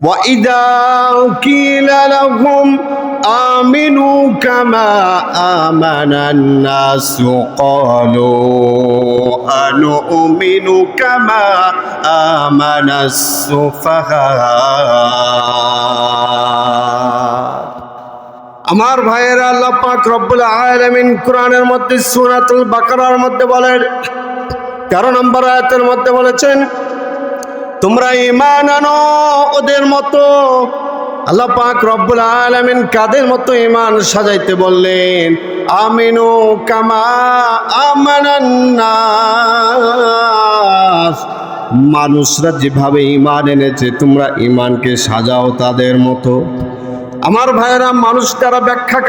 وَإِذَا قِيلَ لَهُمْ آمِنُوا كَمَا آمَنَ النَّاسُ قَالُوا أَنُؤْمِنُ كَمَا آمَنَ السُّفَهَاءُ। আমার ভাইয়েরা, আল্লাহ পাক রব্বুল আলামিন কোরআনের মধ্যে সূরাতুল বাকারার মধ্যে বলেন, 13 নম্বর আয়াতের মধ্যে বলেছেন, তোমরা ঈমান আনো ওদের মতো। আল্লাহ পাক রব্বুল আলামিন কাদের মতো ঈমান সাজাইতে বললেন? আমিনু কামা আমানান নাস, মানুষরা যেভাবে ঈমান এনেছে তোমরা ঈমানকে সাজাও তাদের মতো। আমার ভাইয়েরা, মানুষ তারা ব্যাখ্যা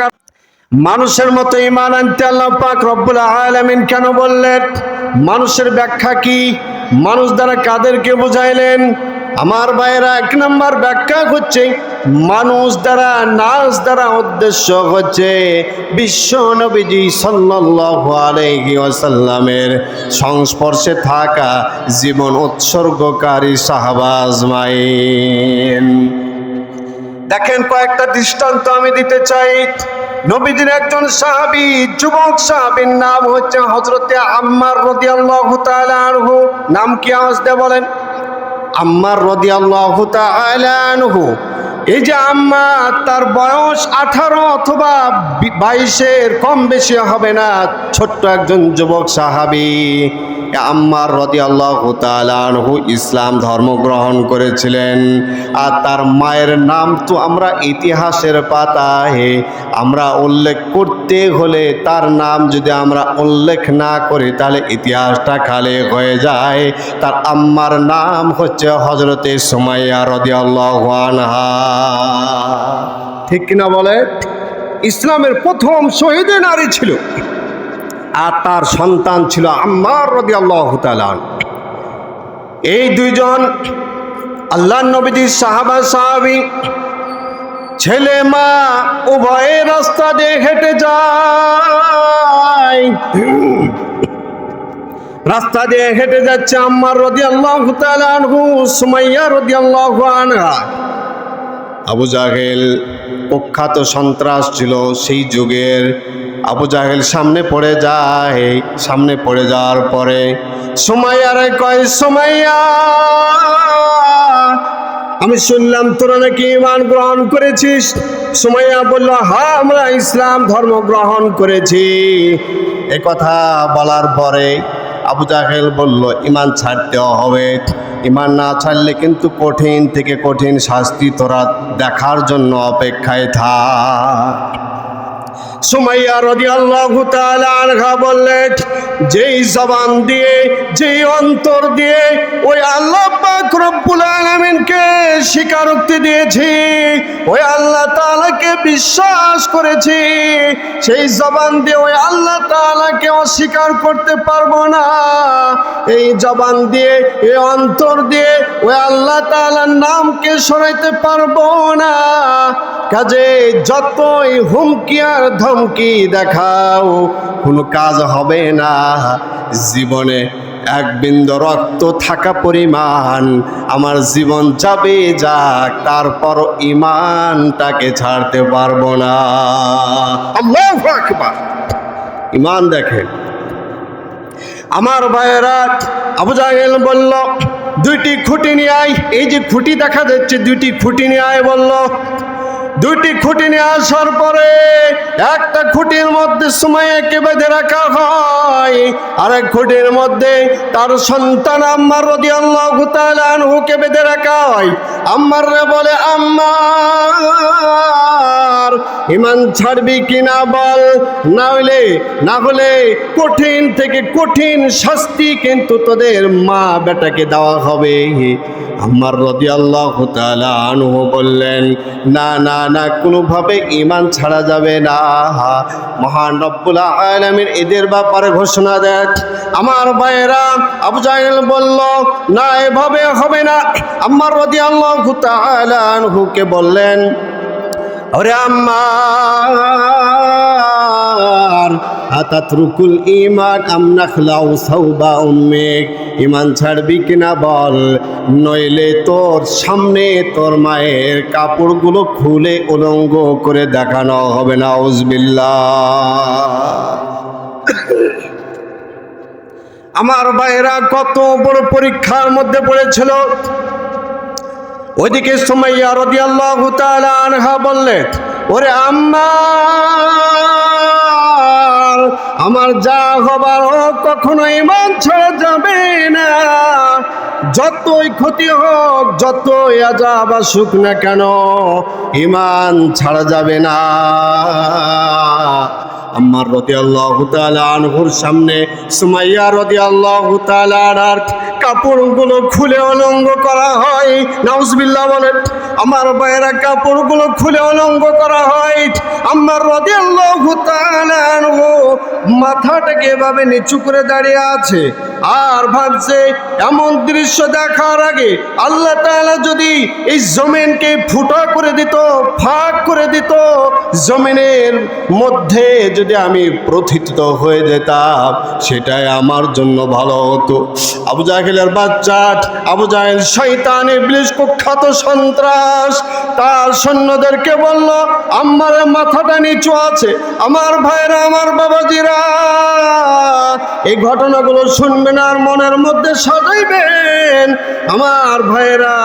মানুষের মতো ঈমান আনতে আল্লাহ পাক রব্বুল আলামিন কেন বললেন? মানুষের ব্যাখ্যা কি? মানুষ দ্বারা কাদেরকে বোঝাইলেন? আমার ভাইয়েরা, 1 নম্বর ব্যাখ্যা হচ্ছে মানুষ দ্বারা, নাস দ্বারা উদ্দেশ্য হচ্ছে বিশ্ব নবীজি সাল্লাল্লাহু আলাইহি ওয়াসাল্লামের সংস্পর্শে থাকা জীবন উৎসর্গকারী সাহাবা আজমাইন। দেখেন, কয়েকটা দৃষ্টান্ত আমি দিতে চাই। নবীজির একজন সাহাবী, যুবক সাহাবীর নাম হচ্ছে হযরতে আম্মার রাদিয়াল্লাহু তাআলা আনহু। নাম কি? আওয়াজ দিয়ে বলেন। আম্মার রাদিয়াল্লাহু তাআলা আনহু। এই যে আম্মার, তার বয়স 18 অথবা 22-এর কম বেশি হবে না, ছোট্ট একজন যুবক সাহাবী। আম্মার রাদিয়াল্লাহু তাআলা আনহু ইসলাম ধর্ম গ্রহণ করেছিলেন। আর তার মায়ের নাম তো আমরা ইতিহাসের পাতায় আমরা উল্লেখ করতে হলে, তার নাম যদি আমরা উল্লেখ না করি তাহলে ইতিহাসটা খালি হয়ে যায়। তার আম্মার নাম হচ্ছে হযরতে সুমাইয়া রাদিয়াল্লাহু আনহা। ঠিক কিনা বলে? ইসলামের প্রথম শহীদ নারী ছিল, আর তার সন্তান ছিল আম্মার রাদিয়াল্লাহু তাআলা। এই দুইজন আল্লাহর নবীজির সাহাবী, ছেলে মা উভয়ে রাস্তা দিয়ে হেঁটে যায়। রাস্তা দিয়ে হেঁটে যাচ্ছে আম্মার রাদিয়াল্লাহু তাআলা আনহু, সুমাইয়া রাদিয়াল্লাহু আনহা। আবু জাহেল কুখ্যাত সন্ত্রাস ছিল সেই যুগের। আবু জাহেল সামনে পড়ে যায়। সামনে পড়ে যাওয়ার পরে সুমাইয়ারে কয়, সুমাইয়া, আমি শুনলাম তোরা নাকি ঈমান গ্রহণ করেছিস। সুমাইয়া বলল, হ্যাঁ, আমরা ইসলাম ধর্ম গ্রহণ করেছি। এ কথা বলার পরে আবু জাহেল বলল, ঈমান ছাড়তে হবে। ঈমান না ছাড়লে কিন্তু কঠিন থেকে কঠিন শাস্তি তোরা দেখার জন্য অপেক্ষায় থাক। সুমাইয়া রাদিয়াল্লাহু তাআলা আনহা বললেন, যেই জবান দিয়ে, যেই অন্তর দিয়ে ওই আল্লাহ পাক রব্বুল আলামিনকে স্বীকারোক্তি দিয়েছি, ওই আল্লাহ তাআলাকে বিশ্বাস করেছি, সেই জবান দিয়ে ওই আল্লাহ তাআলাকে অস্বীকার করতে পারবো না। এই জবান দিয়ে, এই অন্তর দিয়ে ওই আল্লাহ তাআলার নামকে সরাইতে পারবো না। কাজে যতই হুমকি আর ধমকি দেখাও, কোনো কাজ হবে না। জীবনে এক বিন্দু রক্ত থাকা পরিমাণ আমার জীবন যাবে যাক, তারপর ঈমানটাকে ছাড়তে পারবো না। আল্লাহু আকবার। ঈমান দেখেন আমার ভাইয়েরা। আবু জাহেল বলল, 2টি খুঁটি নিয়ে আয়। এই যে খুঁটি দেখা যাচ্ছে, 2টি খুঁটি নিয়ে আয় বলল। 2টি খুঁটি নিয়ে আসার পরে একটা খুঁটির মধ্যে সুমাইয়াকে বেঁধে রাখা হয়, আর এক খুঁটির মধ্যে তার সন্তান আম্মার রাদিয়াল্লাহু তাআলা আনহুকে বেঁধে রাখা হয়। আম্মার রে বলে, আম্মার, ঈমান ছাড়বি কিনা বল, না হলে কঠিন থেকে কঠিন শাস্তি কিন্তু তোদের মা বেটাকে দেওয়া হবে। আম্মার রাদিয়াল্লাহু তাআলা আনহু বললেন, না না না, কোনোভাবে ঈমান ছাড়া যাবে না। মহান রব্বুল আলামিন এদের ব্যাপারে ঘোষণা দেন। আমার ভাইয়েরা, আবু জাহেল বলল, না, এভাবে হবে না। আম্মার রাদিয়াল্লাহু তাআলা আনহুকে বললেন, ওরে আম্মার, ইমান আতাতরুকুল ইমান আম নাখলাউ সাওবা উম্মিক, ইমান ছাড়বি কিনা বল, নইলে তোর সামনে তোর মায়ের কাপড়গুলো খুলে উলঙ্গ করে দেখানো হবে। নাউজুবিল্লাহ। আমার ভাইরা কত বড় পরীক্ষার মধ্যে পড়েছিল। ওইদিকে সুমাইয়া রাদিয়াল্লাহু তাআলা আনহা বললেন, ওরে আম্মার, আমার যা হবার হোক কখনো ঈমান ছাড়া যাবে না, যতই ক্ষতি হোক, যতই আযাব আসুক না কেন, ঈমান ছাড়া যাবে না। আম্মার রাদিয়াল্লাহু তাআলা আনহুর সামনে সুমাইয়া রাদিয়াল্লাহু তাআলা আনহার কাপড়গুলো খুলে উলঙ্গ করা হয়। নাউজুবিল্লাহ বলেন। আমার ভাইয়েরা, কাপড়গুলো খুলে উলঙ্গ করা হয়। আম্মার রাদিয়াল্লাহু তাআলা আনহু মাথাটাকে এভাবে নিচু করে দাঁড়িয়ে আছে আর ভাবছে, এমন দৃশ্য দেখার আগে আল্লাহ তাআলা যদি এই জমিনকে ফুটা করে দিত, ফাঁক করে দিত, জমিনের মধ্যে যদি আমি প্রথিত হয়ে যেতাম, সেটাই আমার জন্য ভালো হতো। আবু জাহেলের বাচ্চা আবু জাহেল শয়তান ইবলিস কুখ্যাত সন্ত্রাস তার সৈন্যদেরকে বলল, আমার মাথাটা নিচু আছে। আমার ভাইরা, আমার বাবাজিরা, এই ঘটনাগুলো শুনবেন আর মনের মধ্যে সাজাইবেন। আমার ভাইরা,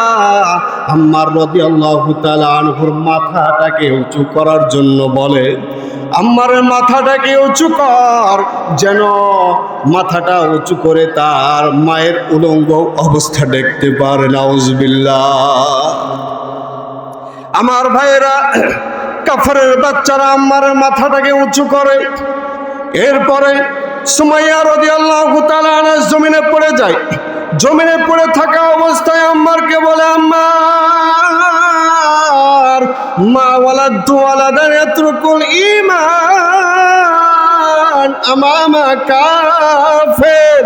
আম্মার রাদিয়াল্লাহু তাআলা আনহুর মাথাটাকে উঁচু করার জন্য বলে, আম্মারের মাথাটাকে উঁচু কর, যেন মাথাটা উঁচু করে তার মায়ের উলঙ্গ অবস্থা দেখতে পারে। নাউজুবিল্লাহ। আমার ভাইরা, কাফেরের বাচ্চারা আম্মারের মাথাটাকে উঁচু করে। এরপরে সুমাইয়া রাদিয়াল্লাহু তাআলা আনহা জমিনে পড়ে যায়। জমিনে পড়ে থাকা অবস্থায় আম্মারকে বলে, আম্মার, মা ওয়ালাদতু ওয়ালাদান ইয়াতরুকুল ঈমান আমামা কাফির,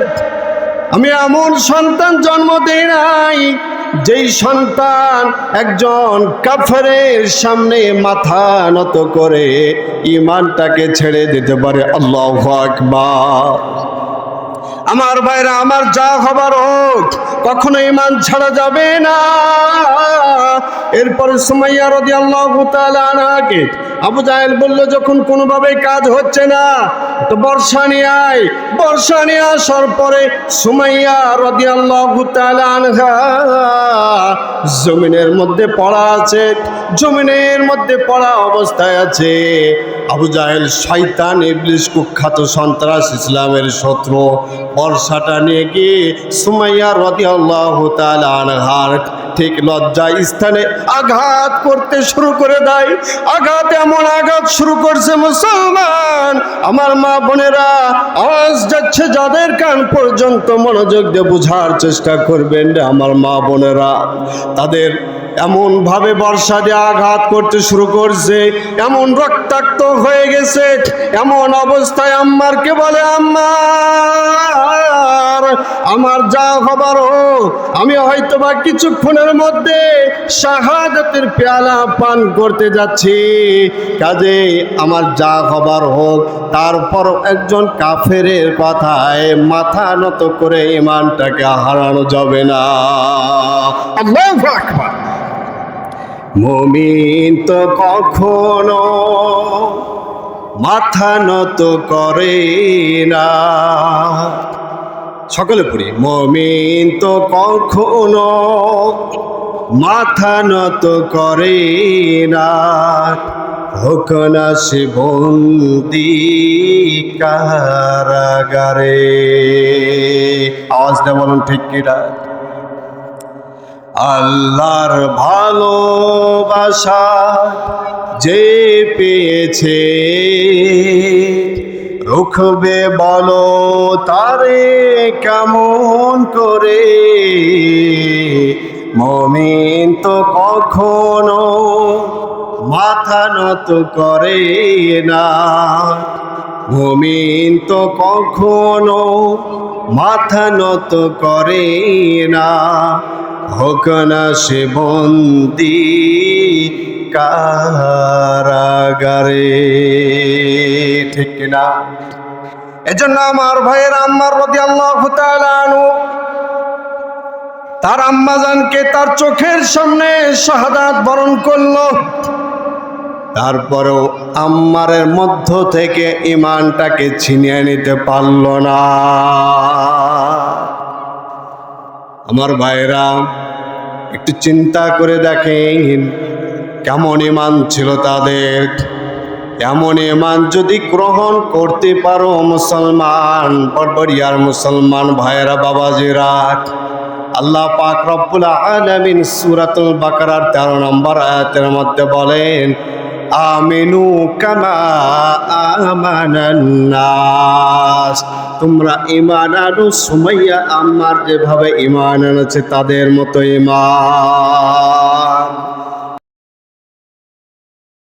আমি এমন সন্তান জন্ম দেই নাই যেই সন্তান একজন কাফেরের সামনে মাথা নত করে ঈমানটাকে ছেড়ে দিতে পারে। আল্লাহু আকবার। আমার ভাইরা, আমার যা হবার হোক, কখনো ঈমান ছাড়া যাবে না। এরপর সুমাইয়া রাদিয়াল্লাহু তাআলা আনহাকে আবু জাহেল বলল, যখন কোনোভাবে কাজ হচ্ছে না তো বর্ষা নিয়ে আয়। বর্ষা নিয়ে আসার পরে সুমাইয়া রাদিয়াল্লাহু তাআলা আনহা জমিনের মধ্যে পড়া আছে, জমিনের মধ্যে পড়া অবস্থায় আছে। আবু জাহেল শয়তান ইবলিস কুখ্যাত সন্ত্রাস, ইসলামের শত্রু, বর্ষাটা নিয়ে গিয়ে সুমাইয়া রাদিয়াল্লাহু তাআলা আনহার ঠিক লজ্জা স্থানে আঘাত করতে শুরু করে দেয়। আঘাত, এমন আঘাত শুরু করছে মুসলমান, আমার মা বোনেরা, আওয়াজ যাচ্ছে যাদের কান পর্যন্ত, মনোযোগ দিয়ে বোঝার চেষ্টা করবেন রে আমার মা বোনেরা। তাদের এমন ভাবে বর্ষা দিয়ে আঘাত করতে শুরু করছে, এমন রক্তাক্ত হয়ে গেছে। এমন অবস্থায় আম্মারকে বলে, আম্মার, আমার যা হবার হোক, আমি হয়তোবা কিছুক্ষণের মধ্যে শাহাদাতের পেয়ালা পান করতে যাচ্ছি, কাজে আমার যা হবার হোক, তারপর একজন কাফেরের কথায় মাথা নত করে ঈমানটাকে হারানো যাবে না। আল্লাহু আকবার। মুমিন তো কখনো মাথা নত করে না। সকলে পড়ি, মুমিন তো কখনো মাথা নত করে না, হোক না সে বন্দী কারাগারে। আওয়াজটা বলুন ঠিক কিনা? আল্লাহর ভালোবাসা যে পেয়েছে, রুখবে বলো তারে কেমন করে? মুমিন তো কখনো মাথা নত করে না, মুমিন তো কখনো মাথা নত করে না, হোক না সে বন্দী কারাগারে। ঠিক কিনা? এজন্য আমার ভাইয়ের আম্মার রাদিয়াল্লাহু তাআলা আনহু তার আম্মাজানকে তার চোখের সামনে শাহাদাত বরণ করলো, তারপরেও আম্মারের মধ্য থেকে ঈমানটাকে ছিনিয়ে নিতে পারল না। আমার ভাইরা একটু চিন্তা করে দেখেন কেমন ঈমান ছিল তাদের। এমন ঈমান যদি গ্রহণ করতে পারো মুসলমান, বড়বড়িয়ার মুসলমান ভাইরা বাবাজিরা, আল্লাহ পাক রব্বুল আলামিন সূরাতুল বাকারার 13 নম্বর আয়াতের মধ্যে বলেন, আমিনু কামা আমানান নাস, তোমরা ঈমান আনো সুমাইয়া আম্মার যেভাবে ঈমান এনেছে তাদের মতো ঈমান।